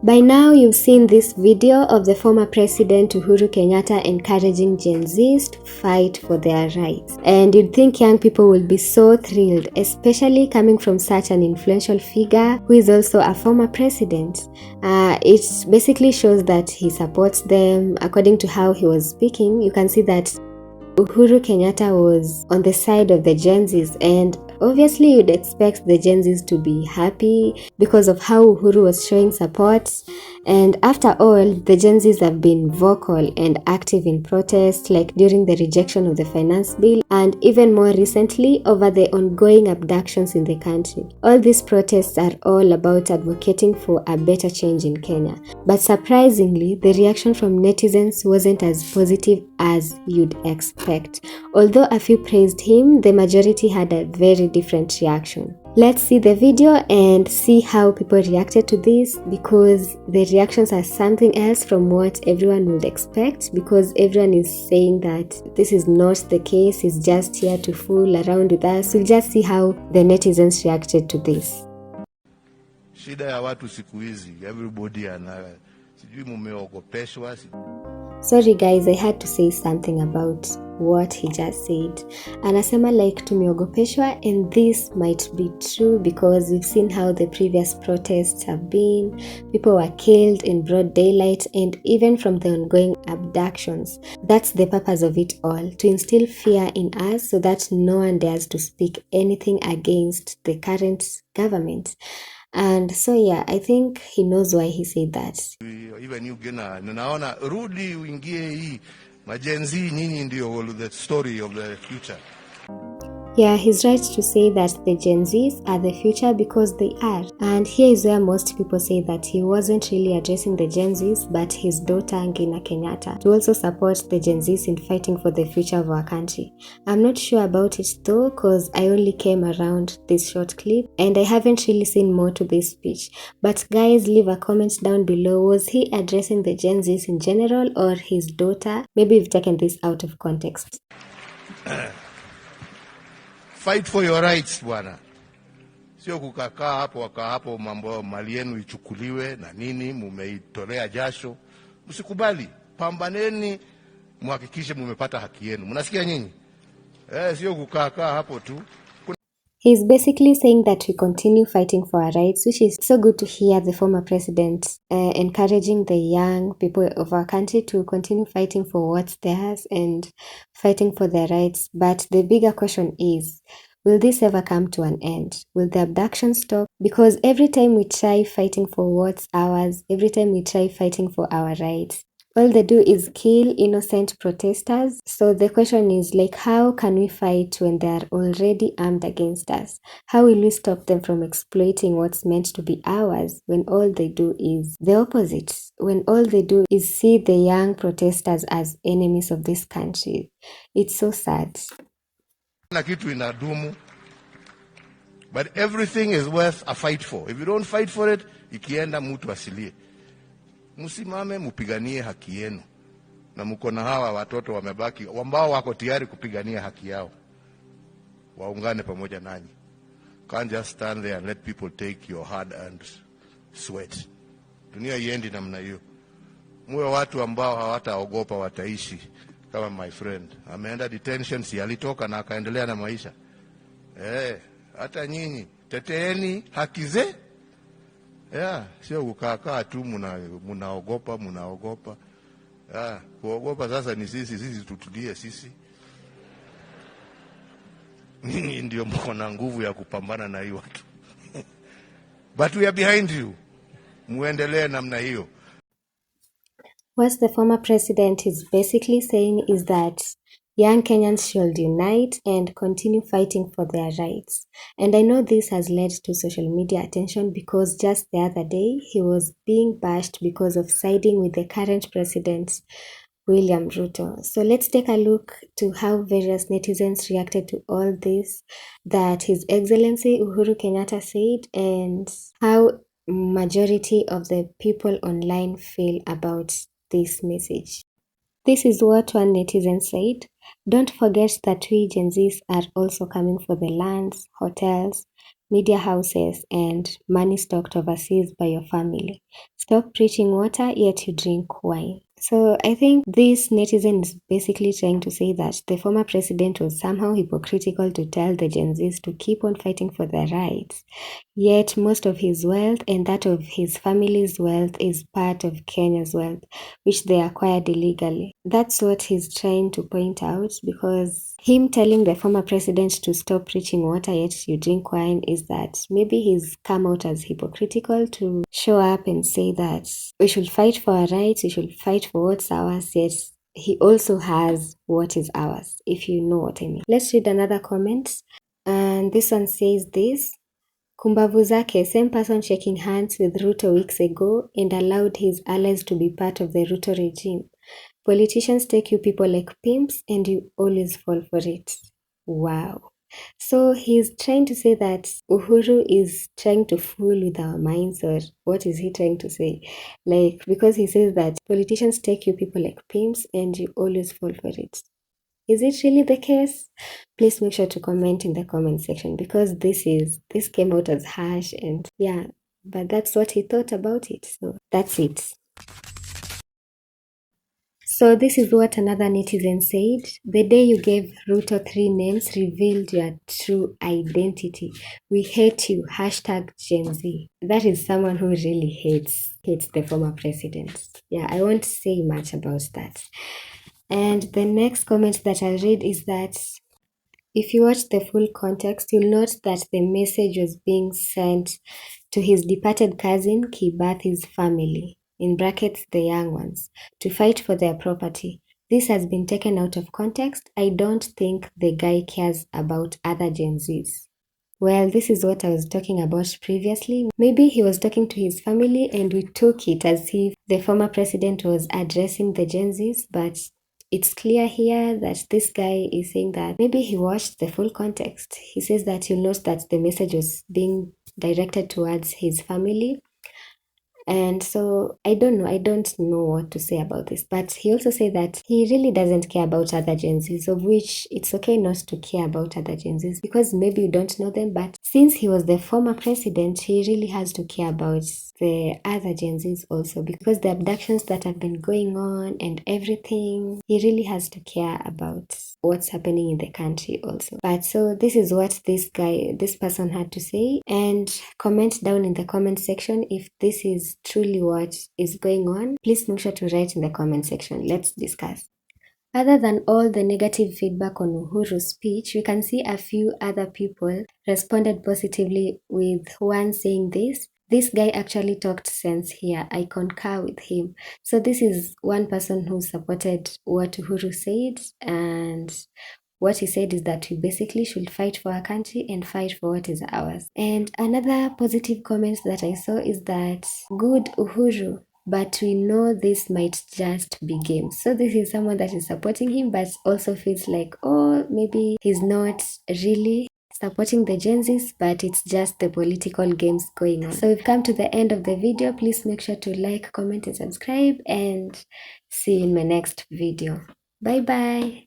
By now, you've seen this video of the former president Uhuru Kenyatta encouraging Gen Zs to fight for their rights. And you'd think young people will be so thrilled, especially coming from such an influential figure who is also a former president. It basically shows that he supports them. According to how he was speaking, you can see that Uhuru Kenyatta was on the side of the Gen Zs, and obviously you'd expect the Gen Zs to be happy because of how Uhuru was showing support. And after all, the Gen Zs have been vocal and active in protests, like during the rejection of the finance bill and even more recently over the ongoing abductions in the country. All these protests are all about advocating for a better change in Kenya. But surprisingly, the reaction from netizens wasn't as positive as you'd expect. Although a few praised him, the majority had a very different reaction. Let's see the video and see how people reacted to this, because the reactions are something else from what everyone would expect, because everyone is saying that this is not the case, he's just here to fool around with us. We'll just see how the netizens reacted to this. Shida ya watu siku hizi, everybody sijui mumeogopeshwa. Sorry guys, I had to say something about what he just said. Anasema like tumeogopeshwa, and this might be true because we've seen how the previous protests have been. People were killed in broad daylight, and even from the ongoing abductions. That's the purpose of it all, to instill fear in us so that no one dares to speak anything against the current government. And so yeah, I think he knows why he said that. Even you naona rudi uingie hii majenzi nyinyi ndio the story of the future. Yeah, he's right to say that the Gen Zs are the future because they are. And here is where most people say that he wasn't really addressing the Gen Zs, but his daughter Kenyatta to also support the Gen Zs in fighting for the future of our country. I'm not sure about it though, because I only came around this short clip and I haven't really seen more to this speech. But guys, leave a comment down below. Was he addressing the Gen Zs in general or his daughter? Maybe we've taken this out of context. Fight for your rights bwana, sio kukakaa hapo mambo mali yenu ichukuliwe na nini, mumeitolea jasho. Msikubali, pambaneni, muhakikishe mumepata haki yenu. Mnasikia nyinyi? Sio kukakaa hapo tu. He's basically saying that we continue fighting for our rights, which is so good to hear the former president encouraging the young people of our country to continue fighting for what's theirs and fighting for their rights. But the bigger question is, will this ever come to an end? Will the abduction stop? Because every time we try fighting for what's ours, every time we try fighting for our rights, all they do is kill innocent protesters. So the question is like, how can we fight when they are already armed against us? How will we stop them from exploiting what's meant to be ours when all they do is the opposite? When all they do is see the young protesters as enemies of this country. It's so sad. Na kitu inadumu, but everything is worth a fight for. If you don't fight for it, ikienda mtu asilie. Msimame mupiganie haki yenu, na mko na hawa watoto wamebaki ambao wako tayari kupigania haki yao, waungane pamoja nanyi. Can't just stand there and let people take your hard earned sweat. Dunia iendi namna hiyo. Muwe watu ambao hawataogopa, wataishi kama my friend ameenda detention, si alitoka na akaendelea na maisha. Hata nyinyi teteeni haki zenu. Sio kukaa tu munaogopa. Kuogopa sasa ni sisi tutulie sisi. Ninyi ndio mko na nguvu ya kupambana na hiyo watu. But we are behind you. Muendelee namna hiyo. What the former president is basically saying is that young Kenyans should unite and continue fighting for their rights. And I know this has led to social media attention because just the other day, he was being bashed because of siding with the current president, William Ruto. So let's take a look to how various netizens reacted to all this that His Excellency Uhuru Kenyatta said, and how majority of the people online feel about this message. This is what one netizen said. Don't forget that we Gen Zs are also coming for the lands, hotels, media houses, and money stocked overseas by your family. Stop preaching water, yet you drink wine. So I think this netizen is basically trying to say that the former president was somehow hypocritical to tell the Gen Zs to keep on fighting for their rights. Yet most of his wealth and that of his family's wealth is part of Kenya's wealth, which they acquired illegally. That's what he's trying to point out, because him telling the former president to stop preaching water yet you drink wine is that maybe he's come out as hypocritical to show up and say that we should fight for our rights, we should fight for what's ours, yet he also has what is ours, if you know what I mean. Let's read another comment. And this one says this: Kumbavu zake, same person shaking hands with Ruto weeks ago and allowed his allies to be part of the Ruto regime. Politicians take you people like pimps and you always fall for it. Wow. So he's trying to say that Uhuru is trying to fool with our minds, or what is he trying to say? Like, because he says that politicians take you people like pimps and you always fall for it. Is it really the case? Please make sure to comment in the comment section, because this came out as harsh, and yeah, but that's what he thought about it. So that's it. So this is what another netizen said: the day you gave Ruto 3 names revealed your true identity. We hate you. Hashtag Gen Z. That is someone who really hates the former president. Yeah, I won't say much about that. And the next comment that I'll read is that if you watch the full context, you'll note that the message was being sent to his departed cousin Kibathi's family, in brackets the young ones, to fight for their property. This has been taken out of context. I don't think the guy cares about other Gen Zs. Well, this is what I was talking about previously. Maybe he was talking to his family and we took it as if the former president was addressing the Gen Zs, but it's clear here that this guy is saying that maybe he watched the full context. He says that you'll note that the message was being directed towards his family. And so I don't know what to say about this. But he also said that he really doesn't care about other Gen Zs, of which it's okay not to care about other Gen Zs, because maybe you don't know them. But since he was the former president, he really has to care about the other Gen Zs also, because the abductions that have been going on and everything, he really has to care about what's happening in the country also. But so this is what this person had to say. And comment down in the comment section if this is truly what is going on. Please make sure to write in the comment section. Let's discuss. Other than all the negative feedback on Uhuru's speech, we can see a few other people responded positively, with one saying this guy actually talked sense here. I concur with him. So this is one person who supported what Uhuru said, and what he said is that we basically should fight for our country and fight for what is ours. And another positive comment that I saw is that good Uhuru, but we know this might just be games. So this is someone that is supporting him, but also feels like, oh, maybe he's not really supporting the Gen Zs, but it's just the political games going on. So we've come to the end of the video. Please make sure to like, comment, and subscribe, and see you in my next video. Bye bye.